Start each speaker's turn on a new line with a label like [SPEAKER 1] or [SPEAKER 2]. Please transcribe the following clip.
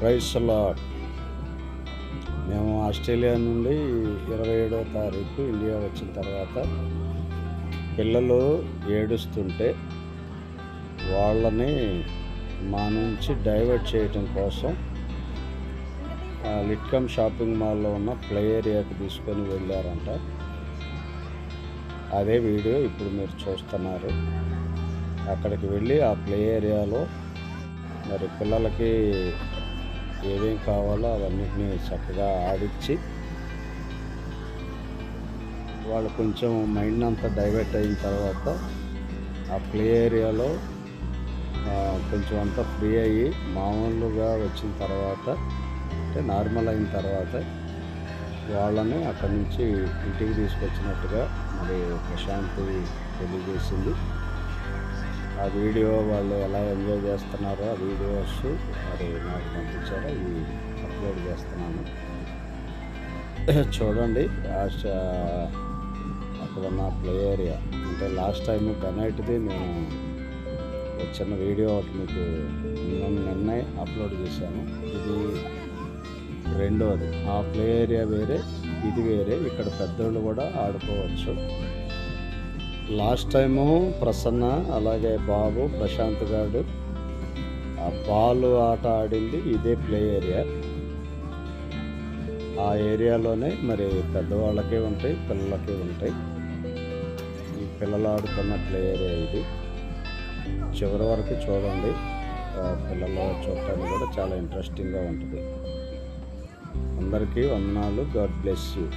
[SPEAKER 1] Price lord. మేము Australia నుండి 27వ తారీఖు ఇండియా వచ్చిన తర్వాత పిల్లలు ఏడుస్తుంటే వాళ్ళని మా నుంచి డైవర్ట్ చేయటం కోసం లిట్కమ్ షాపింగ్ మాల్లో ఉన్న ప్లే ఏరియాకి తీసుకొని వెళ్ళారంట. అదే వీడియో ఇప్పుడు మీరు చూస్తున్నారు. అక్కడికి వెళ్ళి ఆ ప్లే ఏరియాలో మరి పిల్లలకి ఏమేం కావాలో అవన్నిటిని చక్కగా ఆడిచ్చి వాళ్ళు కొంచెం మైండ్ అంతా డైవర్ట్ అయిన తర్వాత ఆ ప్లే ఏరియాలో కొంచెం అంతా ఫ్రీ అయ్యి మామూలుగా వచ్చిన తర్వాత అంటే నార్మల్ అయిన తర్వాత వాళ్ళని అక్కడి నుంచి ఇంటికి తీసుకొచ్చినట్టుగా మరి ప్రశాంతి తెలియజేసింది. ఆ వీడియో వాళ్ళు ఎలా ఎంజాయ్ చేస్తున్నారో ఆ వీడియోస్ మరి నాకు పంపించారో అవి అప్లోడ్ చేస్తున్నాను. చూడండి. అక్కడ ఉన్న ప్లే ఏరియా అంటే లాస్ట్ టైం బెనైట్ది నేను చిన్న వీడియో ఒకటి మీకు నిన్నే అప్లోడ్ చేశాను. ఇది రెండోది. ఆ ప్లే ఏరియా వేరే, ఇది వేరే. ఇక్కడ పెద్దోళ్ళు కూడా ఆడుకోవచ్చు. లాస్ట్ టైము ప్రసన్న అలాగే బాబు ప్రశాంత్ గారు ఆ బాల్ ఆట ఆడింది ఇదే ప్లే ఏరియా. ఆ ఏరియాలోనే మరి పెద్దవాళ్ళకి ఉంటాయి, పిల్లలకి ఉంటాయి. ఈ పిల్లలు ఆడుతున్న ప్లే ఏరియా ఇది. చివరి వరకు చూడండి. పిల్లలు చూడటానికి కూడా చాలా ఇంట్రెస్టింగ్గా ఉంటుంది. అందరికీ వందనాలు. God bless you.